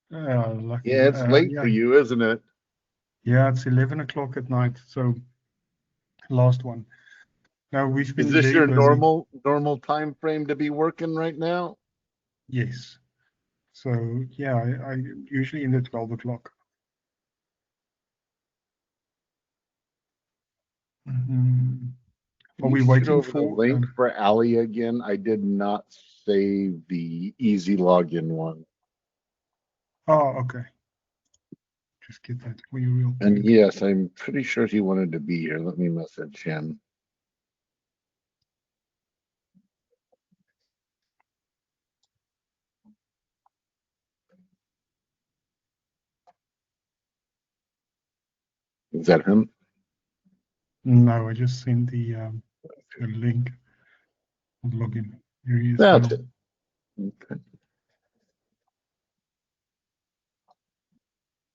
Lucky. Yeah, it's late yeah. for you, isn't it? Yeah, it's 11 o'clock at night. So last one. Now we've Is been this very your busy. normal time frame to be working right now? Yes. So yeah, I usually in the 12 o'clock. Can Are you we shoot waiting over the for? link for Alli again? I did not save the easy login one. Oh, okay. Just get that for you real And quick. yes, I'm pretty sure he wanted to be here. Let me message him. Is that him? No, I just sent the link of login. Here he is That's now. it. Okay.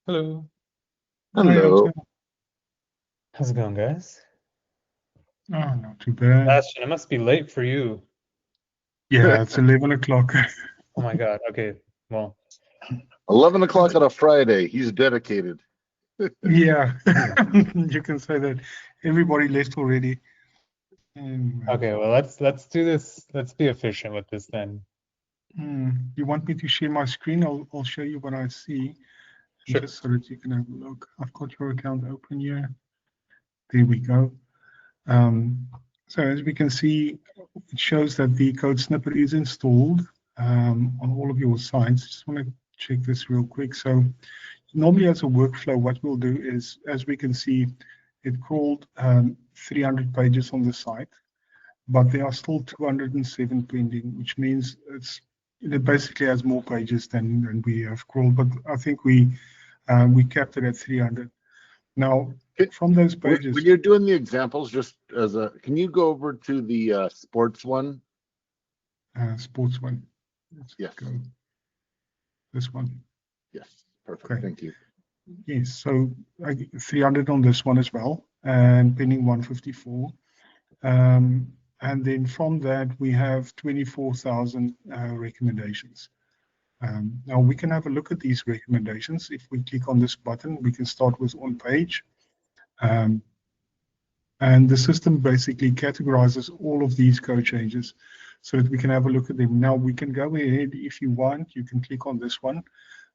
Hello. Hi, Hello. Otto. How's it going, guys? Oh, not too bad. Bastion, it must be late for you. Yeah, it's 11 o'clock. Oh my God. Okay. Well, 11 o'clock on a Friday. He's dedicated. Yeah, you can say that. Everybody left already. okay. Well, let's do this. Let's be efficient with this then. You want me to share my screen? I'll show you what I see, Sure. just so that you can have a look. I've got your account open here. There we go. So as we can see, it shows that the code snippet is installed on all of your sites. Just want to check this real quick. So normally as a workflow, what we'll do is, as we can see, it crawled 300 pages on the site, but there are still 207 pending, which means it basically has more pages than we have crawled. But I think we capped it at 300. Now, from those pages, When you're doing the examples, just as a, can you go over to the sports one? sports one. Let's Yes. go. This one. Yes. Perfect. Okay. Thank you. Yes. So 300 on this one as well, and pending 154. And then from that, we have 24,000 recommendations. Now we can have a look at these recommendations. If we click on this button, we can start with on page. And the system basically categorizes all of these code changes so that we can have a look at them. Now we can go ahead, if you want, you can click on this one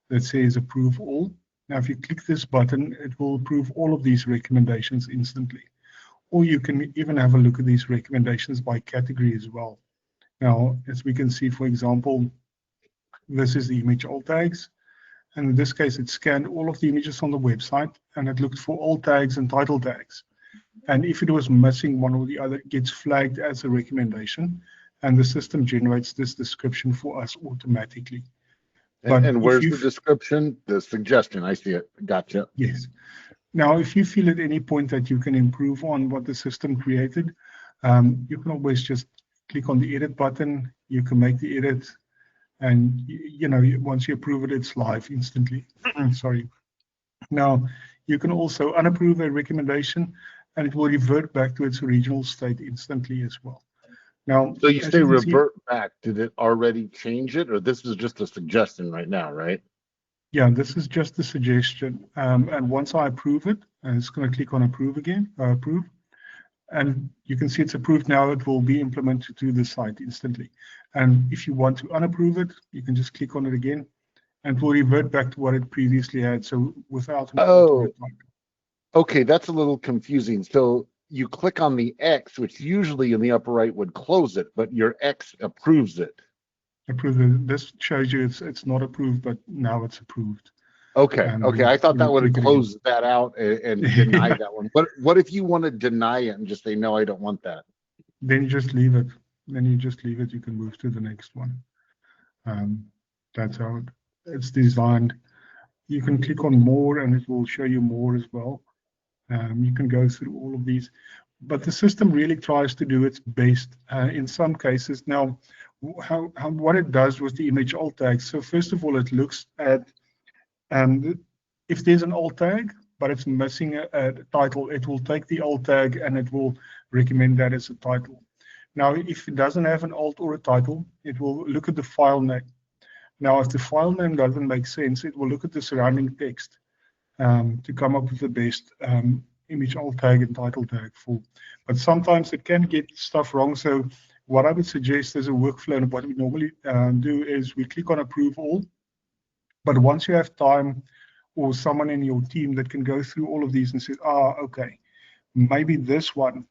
that says approve all. Now, if you click this button, it will approve all of these recommendations instantly. Or you can even have a look at these recommendations by category as well. Now, as we can see, for example, this is the image alt tags. And in this case, it scanned all of the images on the website and it looked for alt tags and title tags. And if it was missing one or the other, it gets flagged as a recommendation. And the system generates this description for us automatically. And where's the description? The suggestion. I see it. Gotcha. Yes. Now, if you feel at any point that you can improve on what the system created, you can always just click on the edit button. You can make the edit, and once you approve it, it's live instantly. Sorry. Now, you can also unapprove a recommendation, and it will revert back to its original state instantly as well. Now, so you say revert back. Did it already change it, or this is just a suggestion right now, right? Yeah, this is just a suggestion. And once I approve it, it's going to click on approve again, approve. And you can see it's approved now. It will be implemented to the site instantly. And if you want to unapprove it, you can just click on it again and it will revert back to what it previously had. So without an alternate type. Okay, that's a little confusing. So you click on the X, which usually in the upper right would close it, but your X approves it. This shows you it's not approved, but now it's approved. Okay. Okay. I thought that would have closed that out and deny that one. But what if you want to deny it and just say, no, I don't want that? Then you just leave it. You can move to the next one. That's how it's designed. You can click on more and it will show you more as well. You can go through all of these, but the system really tries to do its best in some cases. Now, what it does with the image alt tag. So first of all, it looks at if there's an alt tag, but it's missing a title, it will take the alt tag and it will recommend that as a title. Now, if it doesn't have an alt or a title, it will look at the file name. Now, if the file name doesn't make sense, it will look at the surrounding text to come up with the best image alt tag and title tag for. But sometimes it can get stuff wrong. So what I would suggest as a workflow, and what we normally do is we click on approve all. But once you have time or someone in your team that can go through all of these and say, okay, maybe this one,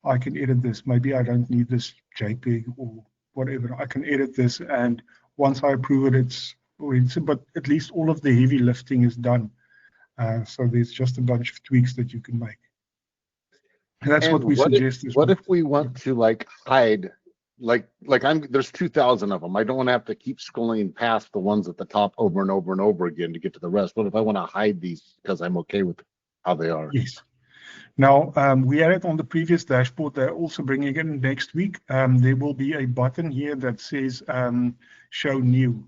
I can edit this. Maybe I don't need this JPEG or whatever. I can edit this, and once I approve it, but at least all of the heavy lifting is done. So there's just a bunch of tweaks that you can make. And that's what we suggest. What if we want to like hide, there's 2,000 of them. I don't want to have to keep scrolling past the ones at the top over and over and over again to get to the rest. What if I want to hide these because I'm okay with how they are? Yes. Now, we had it on the previous dashboard. They're also bringing it in next week. There will be a button here that says show new.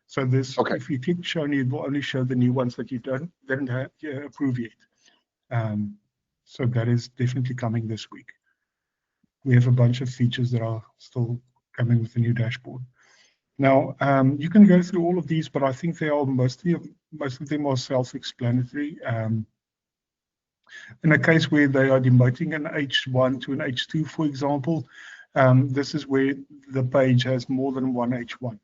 So this, if you click show new, it will only show the new ones that you didn't have approve yet. So that is definitely coming this week. We have a bunch of features that are still coming with the new dashboard. Now, you can go through all of these, but I think they are most of them are self-explanatory. In a case where they are demoting an H1 to an H2, for example, this is where the page has more than one H1.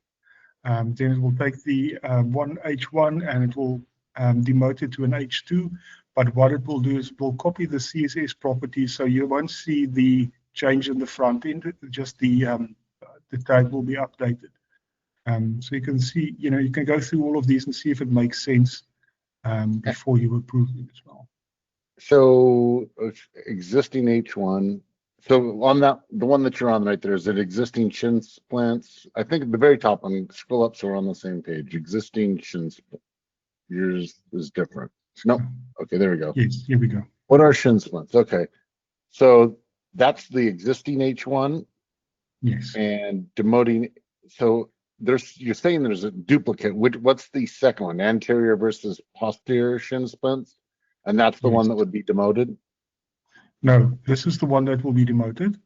Then it will take the one H1 and it will demote it to an H2. But what it will do is it will copy the CSS properties, so you won't see the change in the front end. Just the tag will be updated. So you can see, you can go through all of these and see if it makes sense before you approve it as well. So existing H1. So on that, the one that you're on right there, is it existing shin splints? I think at the very top, scroll up so we're on the same page. Existing shin splints. Yours is different. No. Okay, there we go. Yes, here we go. What are shin splints? Okay. So that's the existing H1. Yes. And demoting. So you're saying there's a duplicate. What's the second one? Anterior versus posterior shin splints? And that's the one that would be demoted? No, this is the one that will be demoted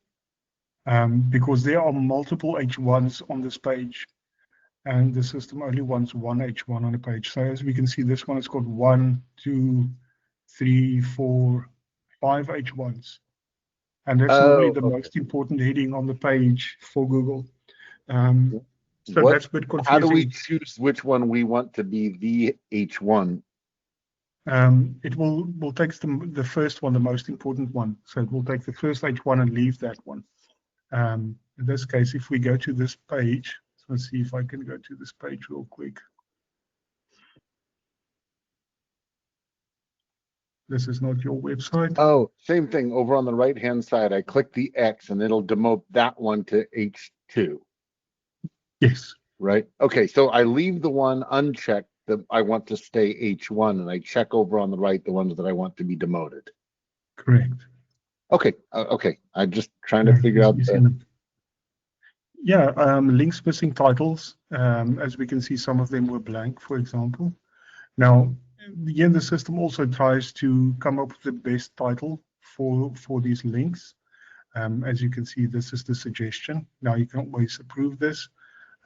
because there are multiple H1s on this page and the system only wants one H1 on a page. So as we can see, this one has got 1, 2, 3, 4, 5 H1s. And that's normally the most important heading on the page for Google. So that's a bit confusing. How do we choose which one we want to be the H1? It will take the first one, the most important one. So it will take the first H1 and leave that one. In this case, if we go to this page, so let's see if I can go to this page real quick. This is not your website. Oh, same thing. Over on the right-hand side, I click the X and it'll demote that one to H2. Yes. Right. Okay. So I leave the one unchecked that I want to stay H1 and I check over on the right the ones that I want to be demoted. Correct. Okay. Okay. I'm just trying to figure out links missing titles. As we can see, some of them were blank, for example. Now, the system also tries to come up with the best title for these links. As you can see, this is the suggestion. Now you can always approve this,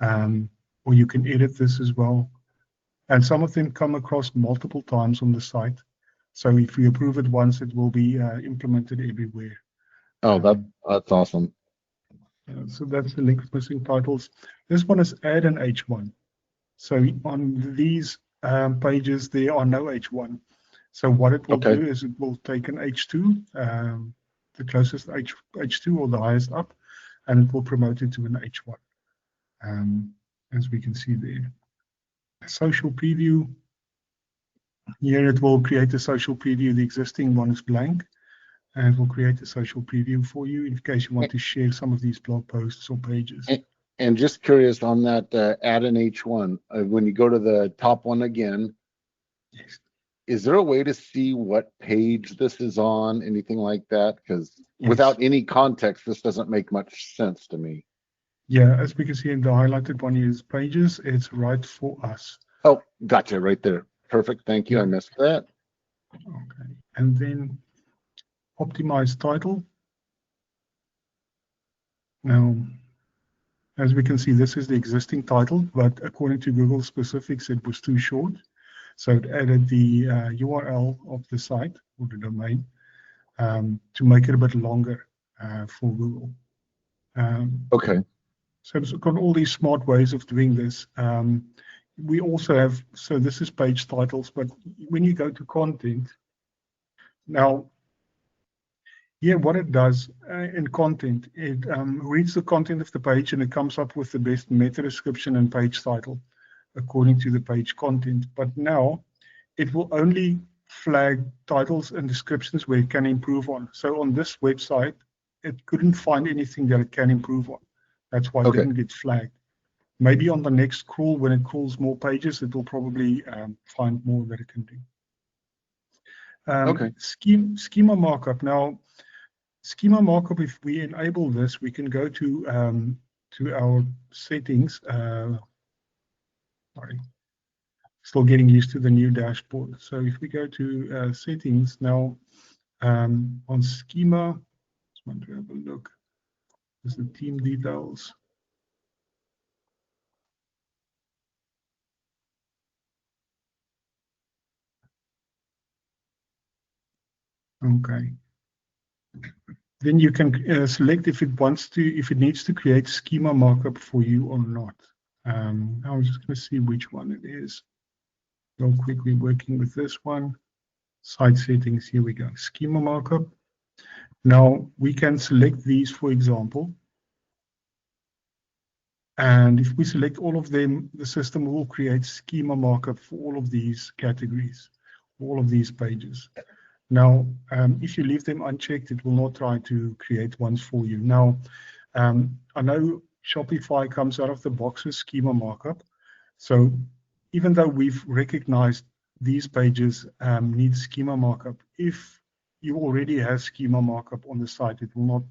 or you can edit this as well. And some of them come across multiple times on the site. So if you approve it once, it will be implemented everywhere. Oh, that's awesome. So that's the link missing titles. This one is add an H1. So on these pages, there are no H1. So what it will do is it will take an H2, the closest H2 or the highest up, and it will promote it to an H1, as we can see there. Social preview. Here it will create a social preview. The existing one is blank, and it will create a social preview for you in case you want to share some of these blog posts or pages. And just curious on that add an H1, when you go to the top one again, yes. Is there a way to see what page this is on, anything like that? Because without any context, this doesn't make much sense to me. Yeah, as we can see in the highlighted one is pages, it's right for us. Oh, gotcha, right there. Perfect, thank you, I missed that. Okay, and then optimize title. Now, As we can see, this is the existing title, but according to Google specifics, it was too short. So it added the URL of the site or the domain to make it a bit longer for Google. Okay. So it's got all these smart ways of doing this. We also have, so this is page titles, but when you go to content, now, here what it does in content, it reads the content of the page and it comes up with the best meta description and page title according to the page content. But now it will only flag titles and descriptions where it can improve on. So on this website, it couldn't find anything that it can improve on. That's why it didn't get flagged. Maybe on the next crawl, when it crawls more pages, it will probably find more that it can do. Schema markup. Now, schema markup, if we enable this, we can go to our settings. Sorry, still getting used to the new dashboard. So if we go to settings now, on schema, just want to have a look. There's the team details. Okay. Then you can select if it wants to, if it needs to create schema markup for you or not. I'm just going to see which one it is. Real quickly working with this one. Site settings, here we go. Schema markup. Now we can select these, for example. And if we select all of them, the system will create schema markup for all of these categories, all of these pages. Now, if you leave them unchecked, it will not try to create ones for you. Now, I know Shopify comes out of the box with schema markup. So even though we've recognized these pages need schema markup, if you already have schema markup on the site, it will not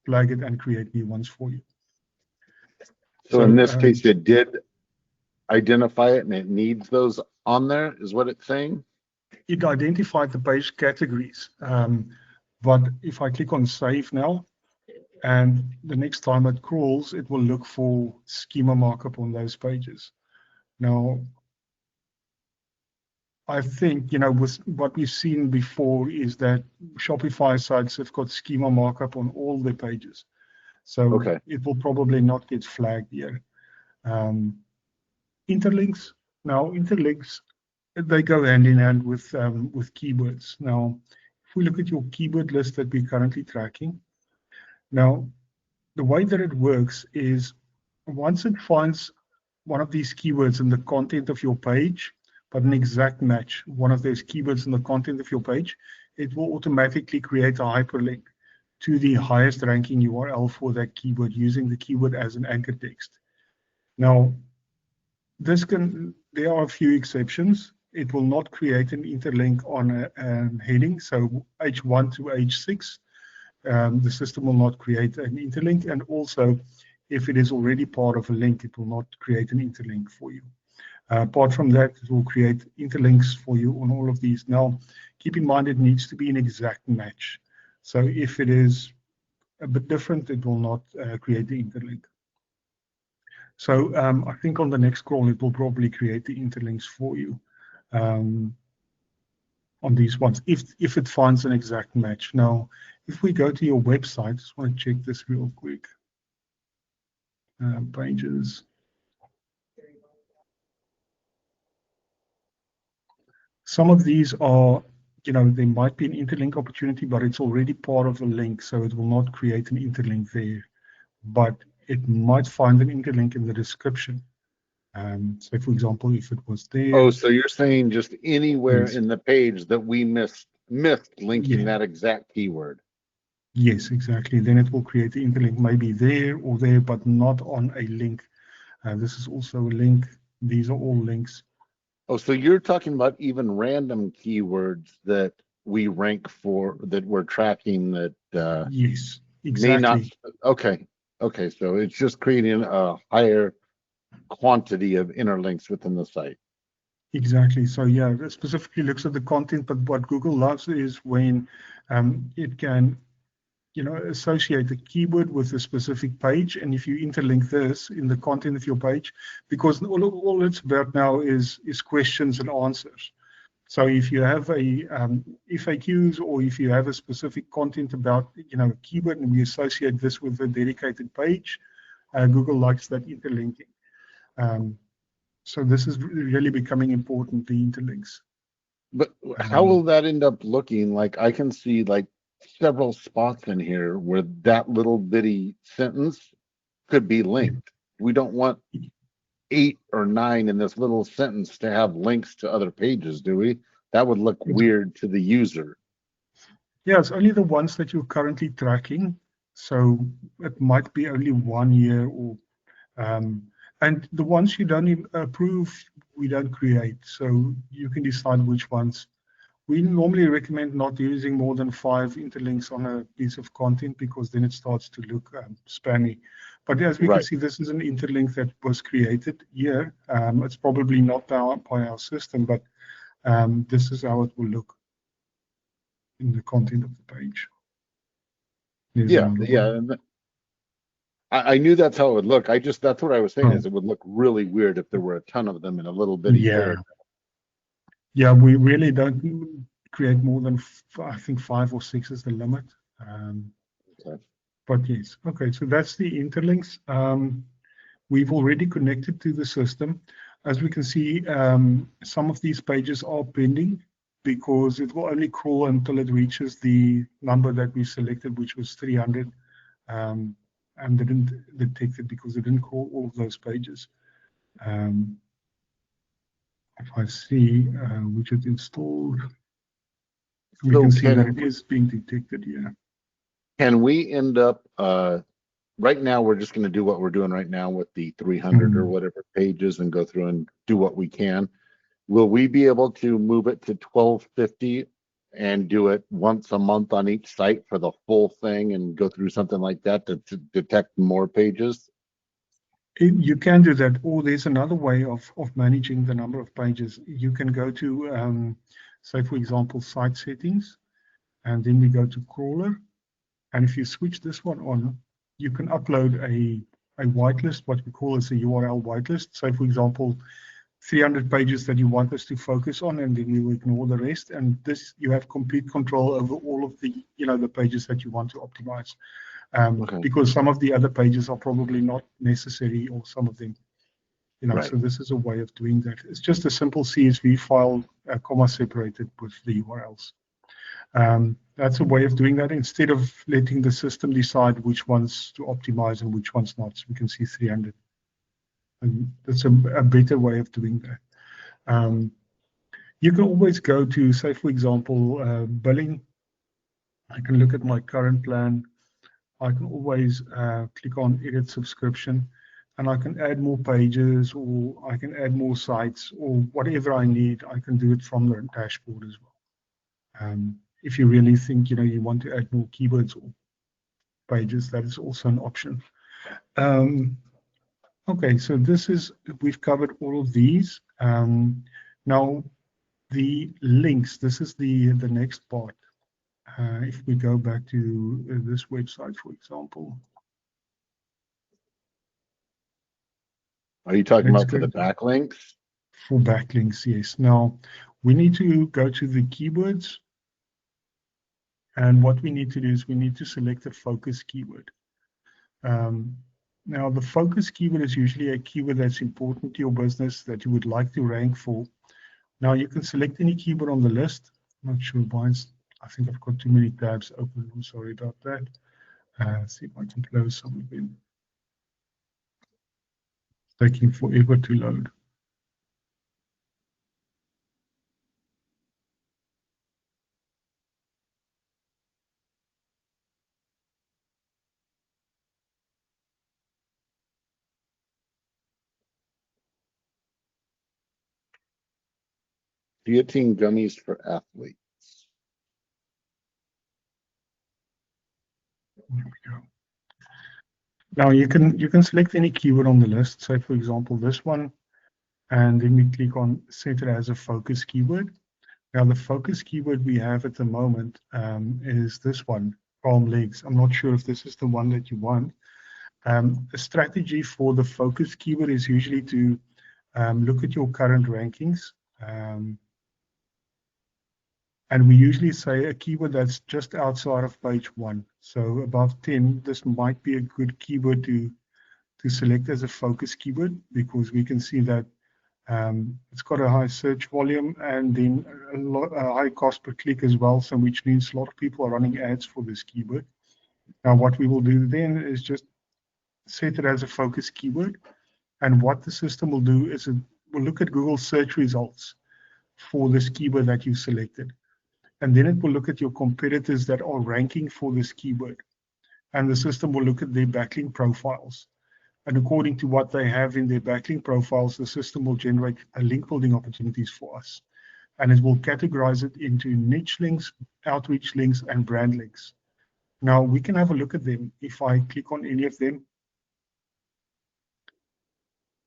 flag it and create new ones for you. So in this case, it did identify it and it needs those on there, is what it's saying? It identified the page categories. But if I click on save now, and the next time it crawls, it will look for schema markup on those pages. Now, I think, with what we've seen before is that Shopify sites have got schema markup on all their pages. So it will probably not get flagged here. Interlinks. Now, interlinks, they go hand in hand with keywords. Now, if we look at your keyword list that we're currently tracking, now, the way that it works is once it finds one of these keywords in the content of your page, but an exact match, one of those keywords in the content of your page, it will automatically create a hyperlink to the highest ranking URL for that keyword using the keyword as an anchor text. Now, there are a few exceptions. It will not create an interlink on a heading, so H1 to H6. The system will not create an interlink, and also if it is already part of a link, it will not create an interlink for you. Apart from that, it will create interlinks for you on all of these. Now, keep in mind it needs to be an exact match. So if it is a bit different, it will not create the interlink. So I think on the next crawl, it will probably create the interlinks for you on these ones, if it finds an exact match. Now, if we go to your website, I just want to check this real quick. Pages. Some of these are, there might be an interlink opportunity, but it's already part of a link, so it will not create an interlink there. But it might find an interlink in the description. So, for example, if it was there. Oh, so you're saying just anywhere in the page that we missed linking that exact keyword? Yes, exactly. Then it will create the interlink maybe there or there, but not on a link. This is also a link. These are all links. Oh, so you're talking about even random keywords that we rank for, that we're tracking that yes, exactly. May not. Okay, so it's just creating a higher quantity of interlinks within the site. Exactly. So yeah, it specifically looks at the content, but what Google loves is when it can associate a keyword with a specific page, and if you interlink this in the content of your page, because all it's about now is questions and answers. So if you have a FAQs, or if you have a specific content about a keyword, and we associate this with a dedicated page, Google likes that interlinking. So this is really becoming important, the interlinks. But how will that end up looking? Like, I can see like several spots in here where that little bitty sentence could be linked. We don't want 8 or 9 in this little sentence to have links to other pages, do we? That would look weird to the user. Yeah, it's only the ones that you're currently tracking. So it might be only 1 year, or and the ones you don't approve, we don't create. So you can decide which ones. We normally recommend not using more than 5 interlinks on a piece of content, because then it starts to look spammy. But as we can see, this is an interlink that was created here. It's probably not by our system, but this is how it will look in the content of the page. I knew that's how it would look. That's what I was saying, is it would look really weird if there were a ton of them in a little bitty paragraph. Yeah, we really don't create more than, I think 5 or 6 is the limit. But yes, okay, so that's the interlinks. We've already connected to the system. As we can see, some of these pages are pending, because it will only crawl until it reaches the number that we selected, which was 300, and didn't detect it because it didn't crawl all of those pages. If I see widget installed, we can see that it is being detected here. Can we end up, right now we're just going to do what we're doing right now with the 300 or whatever pages and go through and do what we can. Will we be able to move it to 1250 and do it once a month on each site for the full thing, and go through something like that to detect more pages? You can do that, or there's another way of managing the number of pages. You can go to, say, for example, site settings, and then we go to crawler. And if you switch this one on, you can upload a whitelist, what we call as a URL whitelist. So, for example, 300 pages that you want us to focus on, and then you ignore the rest. And this, you have complete control over all of the, the pages that you want to optimize. Because some of the other pages are probably not necessary, or some of them, so this is a way of doing that. It's just a simple CSV file, comma separated with the URLs. That's a way of doing that, instead of letting the system decide which ones to optimize and which ones not. So we can see 300. And that's a better way of doing that. You can always go to, say, for example, billing. I can look at my current plan. I can always click on edit subscription, and I can add more pages, or I can add more sites, or whatever I need. I can do it from the dashboard as well. If you really think you want to add more keywords or pages, that is also an option. Okay, so we've covered all of these. Now the links, this is the next part. If we go back to this website, for example. Are you talking about for the backlinks? For backlinks, yes. Now we need to go to the keywords. And what we need to do is we need to select a focus keyword. Now, the focus keyword is usually a keyword that's important to your business that you would like to rank for. Now, you can select any keyword on the list. I'm not sure why. I think I've got too many tabs open. I'm sorry about that. Let's see if I can close some of them. It's taking forever to load. Creatine gummies for athletes. There we go. Now you can select any keyword on the list. Say, for example, this one, and then we click on set it as a focus keyword. Now the focus keyword we have at the moment is this one, palm legs. I'm not sure if this is the one that you want. A strategy for the focus keyword is usually to look at your current rankings. And we usually say a keyword that's just outside of page 1. So above 10, this might be a good keyword to select as a focus keyword, because we can see that it's got a high search volume and then a high cost per click as well, so which means a lot of people are running ads for this keyword. Now, what we will do then is just set it as a focus keyword. And what the system will do is it will look at Google search results for this keyword that you selected. And then it will look at your competitors that are ranking for this keyword. And the system will look at their backlink profiles. And according to what they have in their backlink profiles, the system will generate link building opportunities for us. And it will categorize it into niche links, outreach links, and brand links. Now, we can have a look at them. If I click on any of them,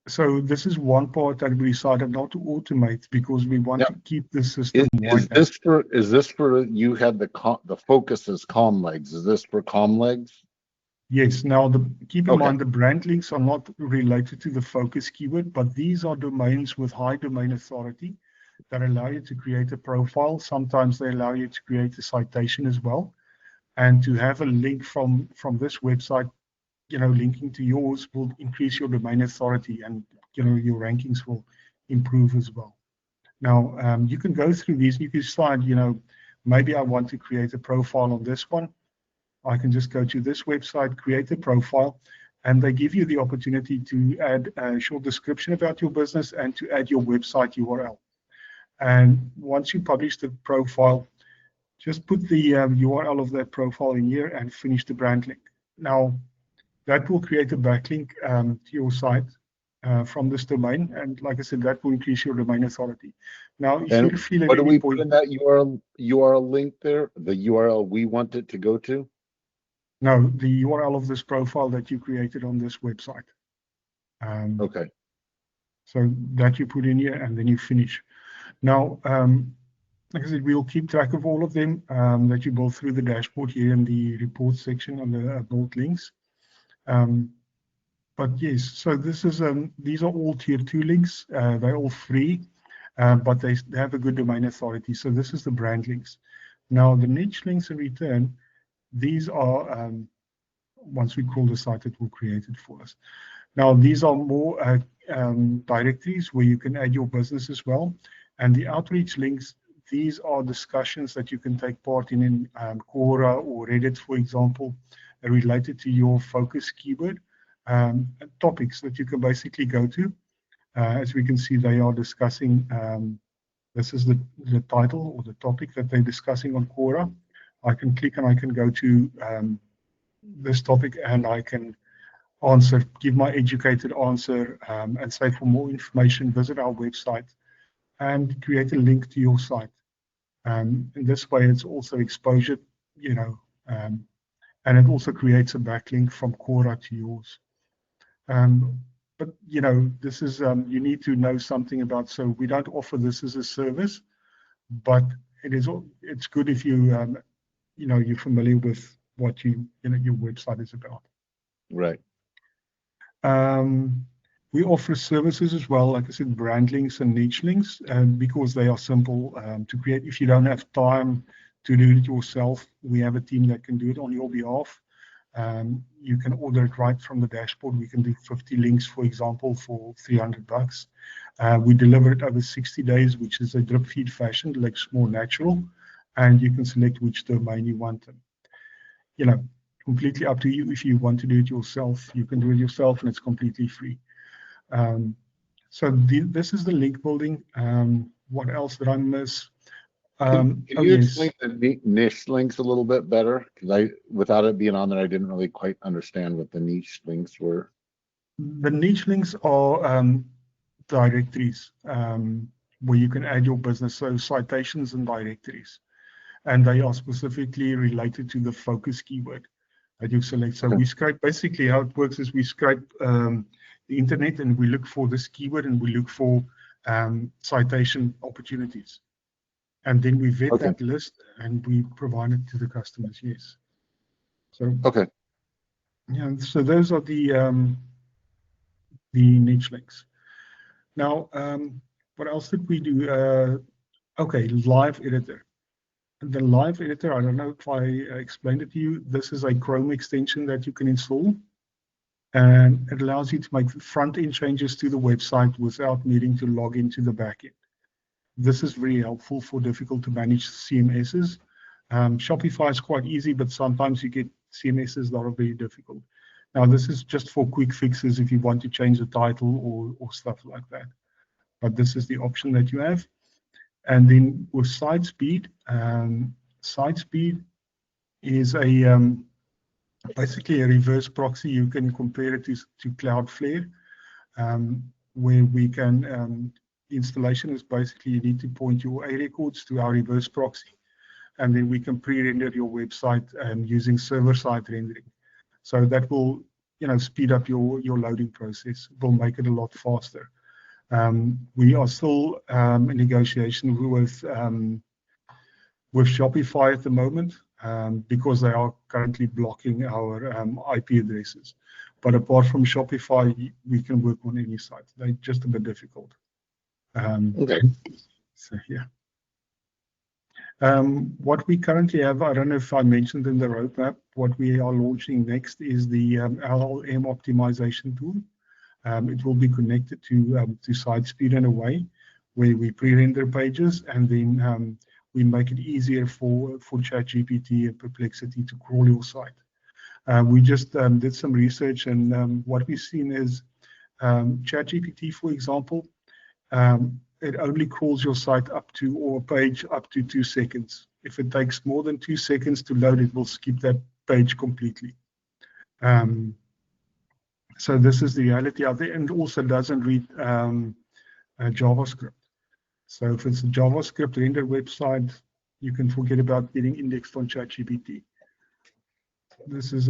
so this is one part that we decided not to automate because we want to keep the system Is this for you had the focus as com legs? Is this for com legs? Yes. Now, keep in mind the brand links are not related to the focus keyword, but these are domains with high domain authority that allow you to create a profile. Sometimes they allow you to create a citation as well, and to have a link from this website, linking to yours will increase your domain authority, and your rankings will improve as well. Now, you can go through these. You can decide, maybe I want to create a profile on this one. I can just go to this website, create a profile, and they give you the opportunity to add a short description about your business and to add your website URL. And once you publish the profile, just put the URL of that profile in here and finish the brand link. Now, that will create a backlink to your site from this domain. And like I said, that will increase your domain authority. Now, if you feel what do we put in that URL link there? The URL we want it to go to? No, the URL of this profile that you created on this website. Okay. So that you put in here and then you finish. Now, like I said, we'll keep track of all of them that you build through the dashboard here in the report section on the build links. But yes, so this is these are all tier 2 links. They're all free, but they have a good domain authority. So this is the brand links. Now, the niche links in return, these are, once we call the site, it will create it for us. Now, these are more directories where you can add your business as well. And the outreach links, these are discussions that you can take part in Quora or Reddit, for example, related to your focus keyword, topics that you can basically go to. As we can see, they are discussing, this is the title or the topic that they're discussing on Quora. I can click and I can go to this topic and I can answer, give my educated answer, and say for more information, visit our website and create a link to your site. In this way, it's also exposure, and it also creates a backlink from Quora to yours. But this is you need to know something about. So we don't offer this as a service, but it's good if you you're familiar with what your website is about. Right. We offer services as well, like I said, brand links and niche links, because they are simple to create. If you don't have time to do it yourself, we have a team that can do it on your behalf. You can order it right from the dashboard. We can do 50 links, for example, for $300. We deliver it over 60 days, which is a drip feed fashion, looks more natural, and you can select which domain you want them. Completely up to you. If you want to do it yourself, you can do it yourself, and it's completely free. So this is the link building. What else did I miss? Can you explain the niche links a little bit better? Because without it being on there, I didn't really quite understand what the niche links were. The niche links are directories where you can add your business, so citations and directories, and they are specifically related to the focus keyword that you select. So we scrape, basically how it works is we scrape the internet and we look for this keyword and we look for citation opportunities. And then we vet that list and we provide it to the customers, yes. So Okay. yeah, so those are the niche links. Now, what else did we do? Okay, live editor. The live editor, I don't know if I explained it to you. This is a Chrome extension that you can install, and it allows you to make front-end changes to the website without needing to log into the backend. This is very helpful for difficult to manage CMSs. Shopify is quite easy, but sometimes you get CMSs that are very difficult. Now, this is just for quick fixes if you want to change the title or stuff like that. But this is the option that you have. And then with site speed is a basically a reverse proxy. You can compare it to Cloudflare, where we can, installation is basically you need to point your A records to our reverse proxy, and then we can pre-render your website using server-side rendering. So that will, speed up your loading process. It will make it a lot faster. We are still in negotiation with Shopify at the moment because they are currently blocking our IP addresses. But apart from Shopify, we can work on any site. They're just a bit difficult. Okay. So yeah. What we currently have, I don't know if I mentioned in the roadmap, what we are launching next is the LLM optimization tool. It will be connected to SiteSpeed in a way where we pre-render pages, and then we make it easier for ChatGPT and Perplexity to crawl your site. We just did some research, and what we've seen is ChatGPT, for example, it only crawls your site or page up to 2 seconds. If it takes more than 2 seconds to load, it will skip that page completely. So this is the reality out there, and also doesn't read JavaScript. So if it's a JavaScript rendered website, you can forget about getting indexed on ChatGPT. This is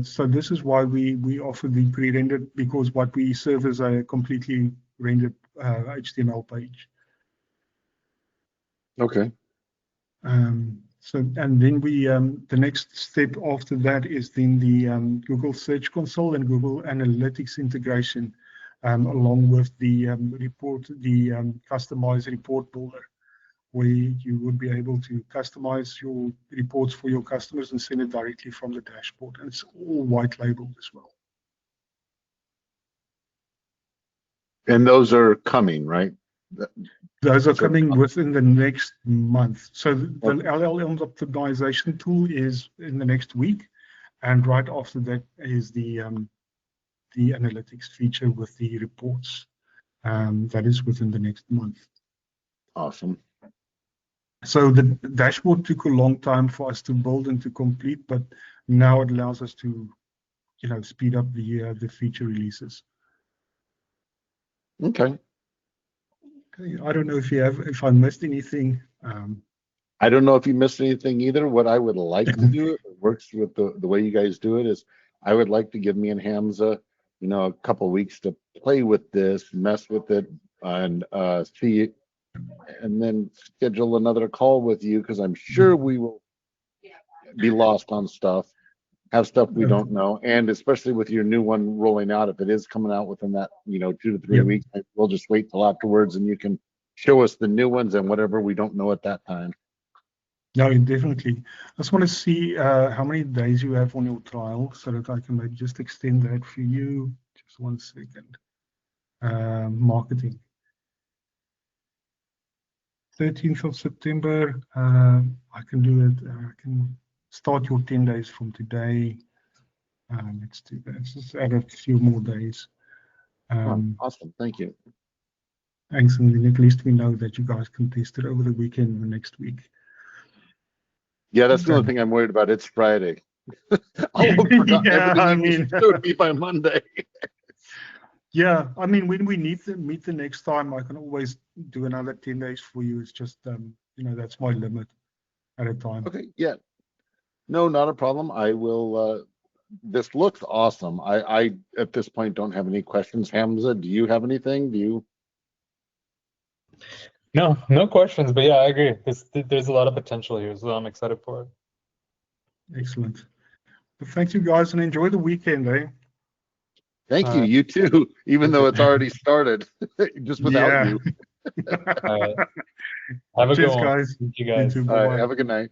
so this is why we offer the pre-rendered, because what we serve is a completely rendered HTML page. Okay. So, and then we, the next step after that is then the Google Search Console and Google Analytics integration, along with the customized report builder, where you would be able to customize your reports for your customers and send it directly from the dashboard. And it's all white labeled as well. And those are coming, right? Those are coming within the next month. So the LLM optimization tool is in the next week, and right after that is the analytics feature with the reports. That is within the next month. Awesome. So the dashboard took a long time for us to build and to complete, but now it allows us to, speed up the feature releases. Okay. I don't know if I missed anything. I don't know if you missed anything either. What I would like to do, if it works with the way you guys do it, is I would like to give me and Hamza, a couple of weeks to play with this, mess with it, and see, and then schedule another call with you, because I'm sure we will be lost on stuff, have stuff we don't know, and especially with your new one rolling out, if it is coming out within that 2 to 3 weeks, we'll just wait till afterwards, and you can show us the new ones and whatever we don't know at that time. No, definitely. I just want to see how many days you have on your trial so that I can maybe just extend that for you. Just 1 second. Marketing. 13th of September. I can do it. I can start your 10 days from today. Let's do that. Let's just add a few more days. Awesome. Thank you. Thanks. And then at least we know that you guys can test it over the weekend or next week. Yeah, that's the only thing I'm worried about. It's Friday. I'll have forgotten everything you showed me by Monday. Yeah, I mean, when we need to meet the next time, I can always do another 10 days for you. It's just, that's my limit at a time. Okay, yeah. No, not a problem. I will, this looks awesome. I at this point don't have any questions. Hamza, do you have anything? No questions, but yeah, I agree. There's a lot of potential here, so I'm excited for it. Excellent. Thank you guys, and enjoy the weekend, eh? Thank you. Alright. You too, even though it's already started, just without Yeah. you. All right. Have a good Cheers, one. guys. Thank you You guys. too. All right. Bye-bye. Have a good night.